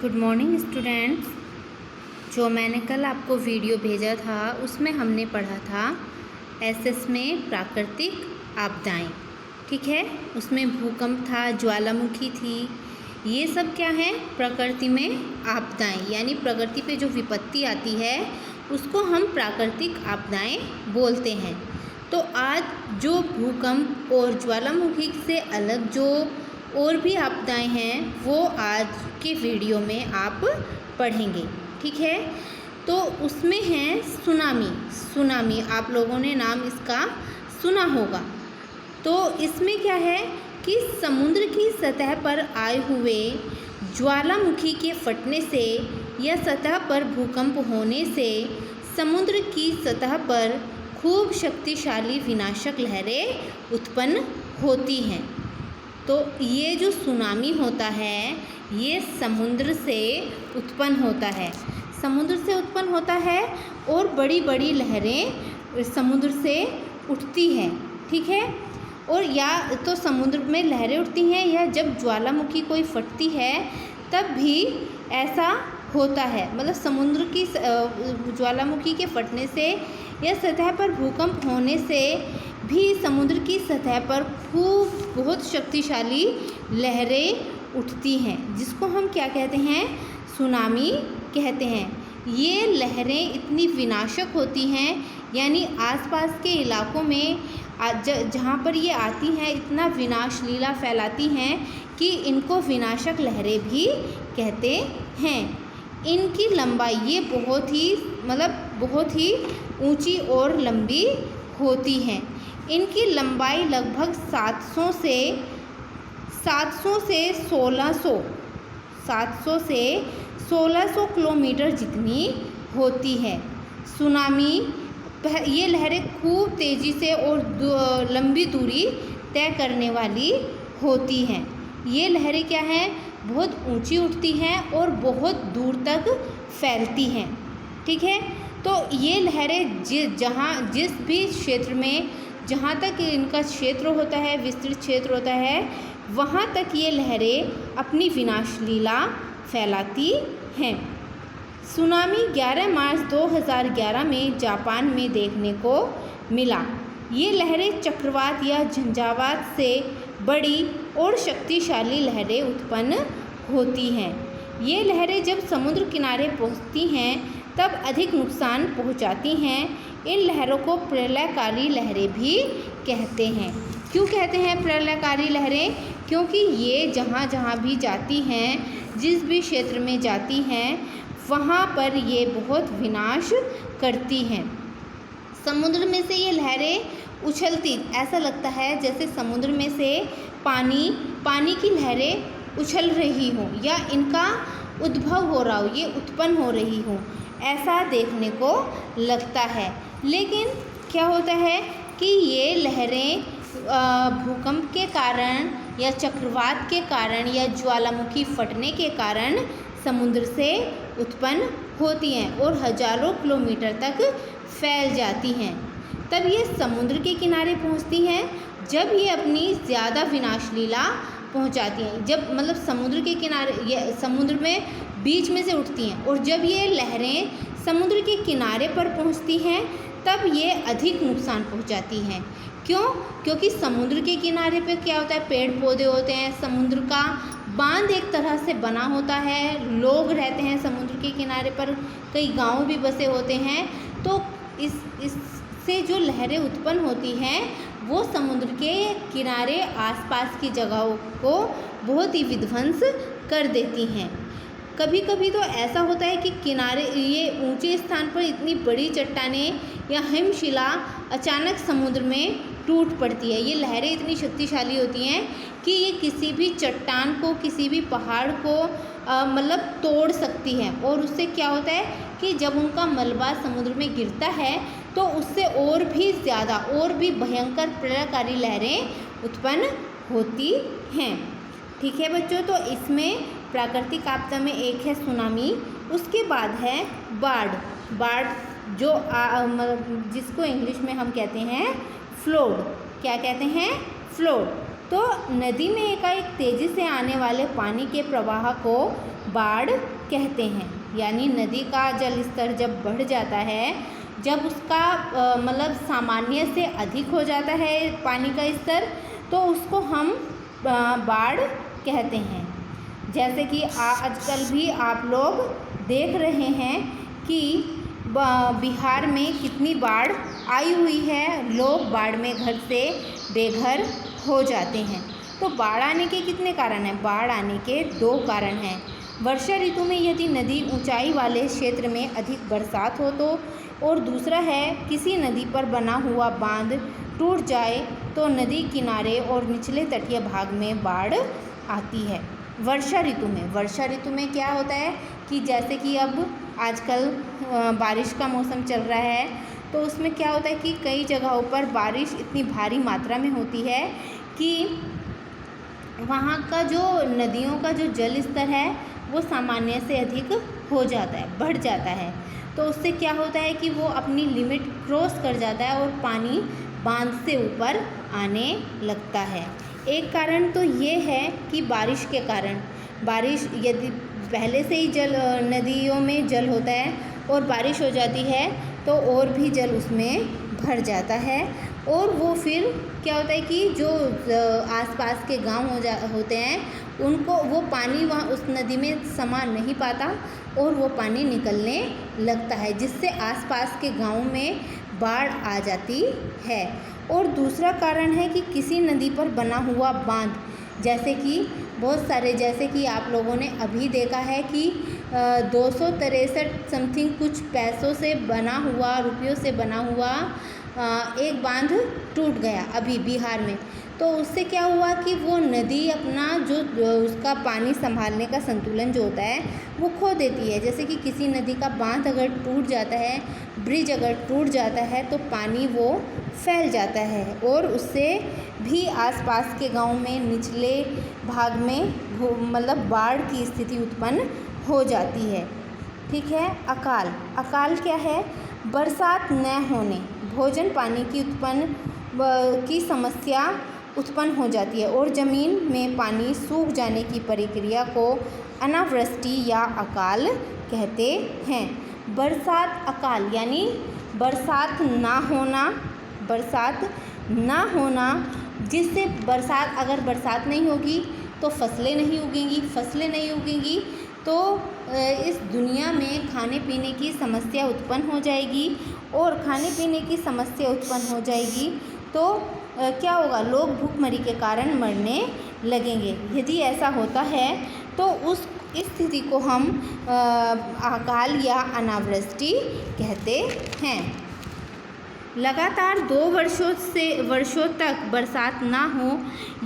Good morning students. जो मैंने कल आपको वीडियो भेजा था उसमें हमने पढ़ा था एसएस में प्राकृतिक आपदाएं। ठीक है, उसमें भूकंप था, ज्वालामुखी थी। ये सब क्या है? प्रकृति में आपदाएं, यानी प्रकृति पे जो विपत्ति आती है उसको हम प्राकृतिक आपदाएं बोलते हैं। तो आज जो भूकंप और ज्वालामुखी से अलग जो और भी आपदाएं हैं वो आज के वीडियो में आप पढ़ेंगे। ठीक है, तो उसमें है सुनामी। आप लोगों ने नाम इसका सुना होगा। तो इसमें क्या है कि समुद्र की सतह पर आए हुए ज्वालामुखी के फटने से या सतह पर भूकंप होने से समुद्र की सतह पर खूब शक्तिशाली विनाशक लहरें उत्पन्न होती हैं। तो ये जो सुनामी होता है ये समुद्र से उत्पन्न होता है और बड़ी बड़ी लहरें समुद्र से उठती हैं। ठीक है, और या तो समुद्र में लहरें उठती हैं या जब ज्वालामुखी कोई फटती है तब भी ऐसा होता है। मतलब समुद्र की ज्वालामुखी के फटने से या सतह पर भूकंप होने से भी समुद्र की सतह पर खूब बहुत शक्तिशाली लहरें उठती हैं, जिसको हम क्या कहते हैं? सुनामी कहते हैं। ये लहरें इतनी विनाशक होती हैं, यानी आसपास के इलाकों में जहाँ पर ये आती हैं इतना विनाश लीला फैलाती हैं कि इनको विनाशक लहरें भी कहते हैं। इनकी लंबाई ये बहुत ही ऊंची और लंबी होती हैं। इनकी लंबाई लगभग 700 से 1600 किलोमीटर जितनी होती है। सुनामी ये लहरें खूब तेज़ी से और लंबी दूरी तय करने वाली होती हैं। ये लहरें क्या हैं? बहुत ऊंची उठती हैं और बहुत दूर तक फैलती हैं। ठीक है, तो ये लहरें जिस भी क्षेत्र में जहाँ तक इनका क्षेत्र होता है, विस्तृत क्षेत्र होता है, वहाँ तक ये लहरें अपनी विनाश लीला फैलाती हैं। सुनामी 11 मार्च 2011 में जापान में देखने को मिला। ये लहरें चक्रवात या झंझावात से बड़ी और शक्तिशाली लहरें उत्पन्न होती हैं। ये लहरें जब समुद्र किनारे पहुँचती हैं तब अधिक नुकसान पहुँचाती हैं। इन लहरों को प्रलयकारी लहरें भी कहते हैं। क्यों कहते हैं प्रलयकारी लहरें? क्योंकि ये जहाँ भी जाती हैं, जिस भी क्षेत्र में जाती हैं, वहाँ पर ये बहुत विनाश करती हैं। समुद्र में से ये लहरें उछलती, ऐसा लगता है जैसे समुद्र में से पानी की लहरें उछल रही हों या इनका उद्भव हो रहा हो, ये उत्पन्न हो रही हों, ऐसा देखने को लगता है। लेकिन क्या होता है कि ये लहरें भूकंप के कारण या चक्रवात के कारण या ज्वालामुखी फटने के कारण समुद्र से उत्पन्न होती हैं और हजारों किलोमीटर तक फैल जाती हैं। तब ये समुद्र के किनारे पहुंचती हैं जब ये अपनी ज़्यादा विनाश लीला पहुंचाती हैं। जब समुद्र के किनारे, ये समुद्र में बीच में से उठती हैं और जब ये लहरें समुद्र के किनारे पर पहुंचती हैं तब ये अधिक नुकसान पहुंचाती हैं। क्यों? क्योंकि समुद्र के किनारे पे क्या होता है? पेड़ पौधे होते हैं, समुद्र का बांध एक तरह से बना होता है, लोग रहते हैं समुद्र के किनारे पर, कई गांव भी बसे होते हैं। तो इससे जो लहरें उत्पन्न होती हैं वो समुद्र के किनारे आसपास की जगहों को बहुत ही विध्वंस कर देती हैं। कभी कभी तो ऐसा होता है कि किनारे ये ऊंचे स्थान पर इतनी बड़ी चट्टानें या हिमशिला अचानक समुद्र में टूट पड़ती है। ये लहरें इतनी शक्तिशाली होती हैं कि ये किसी भी चट्टान को, किसी भी पहाड़ को तोड़ सकती हैं। और उससे क्या होता है कि जब उनका मलबा समुद्र में गिरता है तो उससे और भी ज़्यादा और भी भयंकर प्रलयकारी लहरें उत्पन्न होती हैं। ठीक है बच्चों, तो इसमें प्राकृतिक आपदा में एक है सुनामी, उसके बाद है बाढ़ जो जिसको इंग्लिश में हम कहते हैं फ्लोड। क्या कहते हैं? फ्लोड। तो नदी में एकाएक तेज़ी से आने वाले पानी के प्रवाह को बाढ़ कहते हैं। यानी नदी का जल स्तर जब बढ़ जाता है, जब उसका मतलब सामान्य से अधिक हो जाता है पानी का स्तर, तो उसको हम बाढ़ कहते हैं। जैसे कि आजकल भी आप लोग देख रहे हैं कि बिहार में कितनी बाढ़ आई हुई है, लोग बाढ़ में घर से बेघर हो जाते हैं। तो बाढ़ आने के कितने कारण हैं? बाढ़ आने के 2 कारण हैं। वर्षा ऋतु में यदि नदी ऊंचाई वाले क्षेत्र में अधिक बरसात हो तो, और दूसरा है किसी नदी पर बना हुआ बांध टूट जाए तो नदी किनारे और निचले तटीय भाग में बाढ़ आती है। वर्षा ऋतु में क्या होता है कि जैसे कि अब आजकल बारिश का मौसम चल रहा है, तो उसमें क्या होता है कि कई जगहों पर बारिश इतनी भारी मात्रा में होती है कि वहाँ का जो नदियों का जो जल स्तर है वो सामान्य से अधिक हो जाता है, बढ़ जाता है। तो उससे क्या होता है कि वो अपनी लिमिट क्रॉस कर जाता है और पानी बांध से ऊपर आने लगता है। एक कारण तो ये है कि बारिश के कारण, बारिश यदि पहले से ही नदियों में जल होता है और बारिश हो जाती है तो और भी जल उसमें भर जाता है, और वो फिर क्या होता है कि जो आसपास के गांव होते हैं उनको वो पानी वहाँ उस नदी में समा नहीं पाता और वो पानी निकलने लगता है, जिससे आसपास के गांव में बाढ़ आ जाती है। और दूसरा कारण है कि किसी नदी पर बना हुआ बांध, जैसे कि बहुत सारे, जैसे कि आप लोगों ने अभी देखा है कि 263 समथिंग कुछ पैसों से बना हुआ, रुपयों से बना हुआ एक बांध टूट गया अभी बिहार में। तो उससे क्या हुआ कि वो नदी अपना जो उसका पानी संभालने का संतुलन जो होता है वो खो देती है। जैसे कि किसी नदी का बांध अगर टूट जाता है, ब्रिज अगर टूट जाता है, तो पानी वो फैल जाता है और उससे भी आसपास के गांव में निचले भाग में मतलब बाढ़ की स्थिति उत्पन्न हो जाती है। ठीक है। अकाल क्या है? बरसात न होने, भोजन पानी की समस्या उत्पन्न हो जाती है और ज़मीन में पानी सूख जाने की प्रक्रिया को अनावृष्टि या अकाल कहते हैं। अकाल यानी बरसात ना होना, जिससे अगर बरसात नहीं होगी तो फसलें नहीं उगेंगी तो इस दुनिया में खाने पीने की समस्या उत्पन्न हो जाएगी, और खाने पीने की समस्या उत्पन्न हो जाएगी तो क्या होगा? लोग भूखमरी के कारण मरने लगेंगे। यदि ऐसा होता है तो उस स्थिति को हम अकाल या अनावृष्टि कहते हैं। लगातार 2 वर्षों तक बरसात ना हो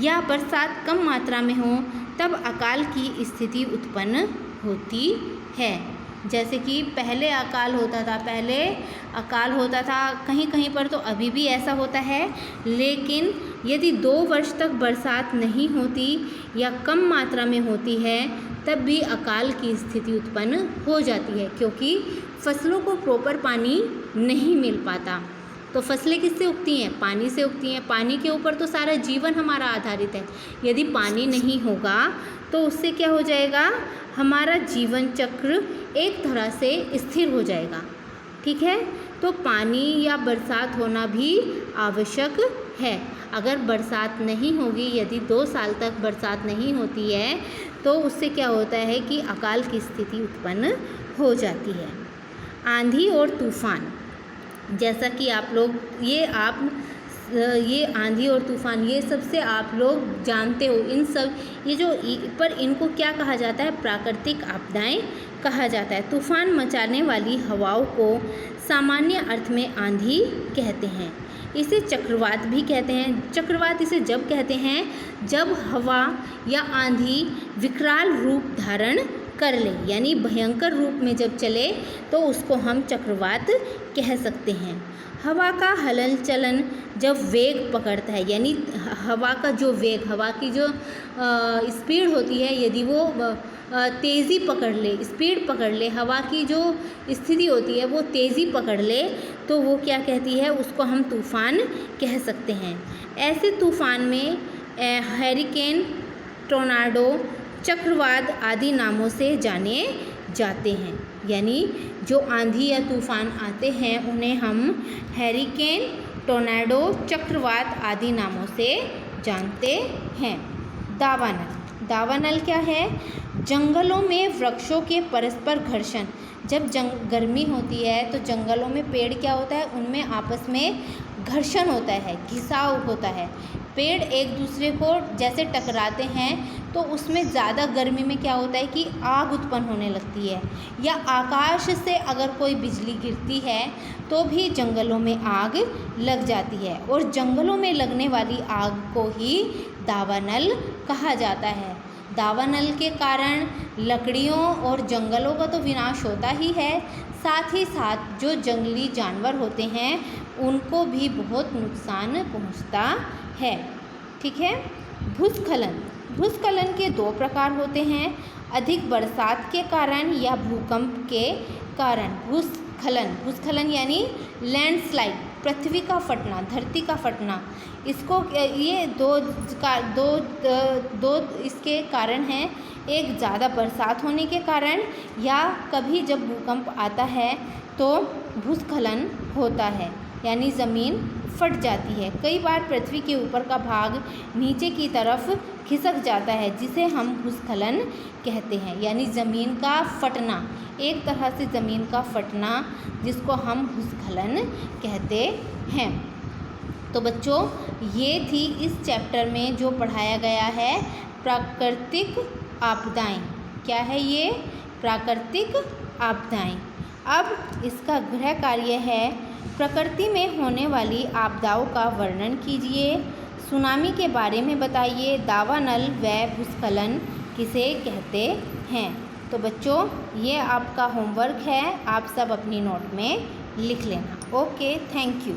या बरसात कम मात्रा में हो तब अकाल की स्थिति उत्पन्न होती है। जैसे कि पहले अकाल होता था, कहीं पर तो अभी भी ऐसा होता है, लेकिन यदि 2 वर्ष तक बरसात नहीं होती या कम मात्रा में होती है तब भी अकाल की स्थिति उत्पन्न हो जाती है, क्योंकि फसलों को प्रॉपर पानी नहीं मिल पाता। तो फसलें किससे उगती हैं? पानी से उगती हैं। पानी के ऊपर तो सारा जीवन हमारा आधारित है। यदि पानी नहीं होगा तो उससे क्या हो जाएगा? हमारा जीवन चक्र एक तरह से स्थिर हो जाएगा। ठीक है। तो पानी या बरसात होना भी आवश्यक है। अगर बरसात नहीं होगी, यदि 2 साल तक बरसात नहीं होती है तो उससे क्या होता है कि अकाल की स्थिति उत्पन्न हो जाती है। आंधी और तूफान, जैसा कि आप लोग ये आंधी और तूफान ये सबसे आप लोग जानते हो। पर इनको क्या कहा जाता है? प्राकृतिक आपदाएं कहा जाता है। तूफान मचाने वाली हवाओं को सामान्य अर्थ में आंधी कहते हैं। इसे चक्रवात भी कहते हैं। चक्रवात इसे जब कहते हैं जब हवा या आंधी विकराल रूप धारण कर ले, यानी भयंकर रूप में जब चले तो उसको हम चक्रवात कह सकते हैं। हवा का हलन चलन जब वेग पकड़ता है, यानी हवा का जो वेग, हवा की जो स्पीड होती है, यदि वो तेज़ी पकड़ ले, स्पीड पकड़ ले, हवा की जो स्थिति होती है वो तेज़ी पकड़ ले, तो वो क्या कहती है? उसको हम तूफ़ान कह सकते हैं। हैरिकेन, टोर्नाडो, चक्रवात आदि नामों से जाने जाते हैं। यानी जो आंधी या तूफान आते हैं उन्हें हम हैरिकेन, टोर्नाडो, चक्रवात आदि नामों से जानते हैं। दावानल। दावानल क्या है? जंगलों में वृक्षों के परस्पर घर्षण। जब गर्मी होती है तो जंगलों में पेड़ क्या होता है, उनमें आपस में घर्षण होता है, घिसाव होता है। पेड़ एक दूसरे को जैसे टकराते हैं तो उसमें ज़्यादा गर्मी में क्या होता है कि आग उत्पन्न होने लगती है, या आकाश से अगर कोई बिजली गिरती है तो भी जंगलों में आग लग जाती है, और जंगलों में लगने वाली आग को ही दावानल कहा जाता है। दावानल के कारण लकड़ियों और जंगलों का तो विनाश होता ही है, साथ ही साथ जो जंगली जानवर होते हैं उनको भी बहुत नुकसान पहुंचता है। ठीक है। भूस्खलन। भूस्खलन के दो प्रकार होते हैं, अधिक बरसात के कारण या भूकंप के कारण। भूस्खलन, भूस्खलन यानी लैंडस्लाइड, पृथ्वी का फटना, धरती का फटना। इसको ये दो इसके कारण हैं, एक ज़्यादा बरसात होने के कारण, या कभी जब भूकंप आता है तो भूस्खलन होता है, यानी ज़मीन फट जाती है। कई बार पृथ्वी के ऊपर का भाग नीचे की तरफ खिसक जाता है, जिसे हम भूस्खलन कहते हैं, यानी ज़मीन का फटना, एक तरह से ज़मीन का फटना, जिसको हम भूस्खलन कहते हैं। तो बच्चों, ये थी इस चैप्टर में जो पढ़ाया गया है, प्राकृतिक आपदाएं। क्या है ये? प्राकृतिक आपदाएं। अब इसका गृह कार्य है, प्रकृति में होने वाली आपदाओं का वर्णन कीजिए, सुनामी के बारे में बताइए, दावानल व भूस्खलन किसे कहते हैं। तो बच्चों, ये आपका होमवर्क है, आप सब अपनी नोट में लिख लेना। Okay, thank you.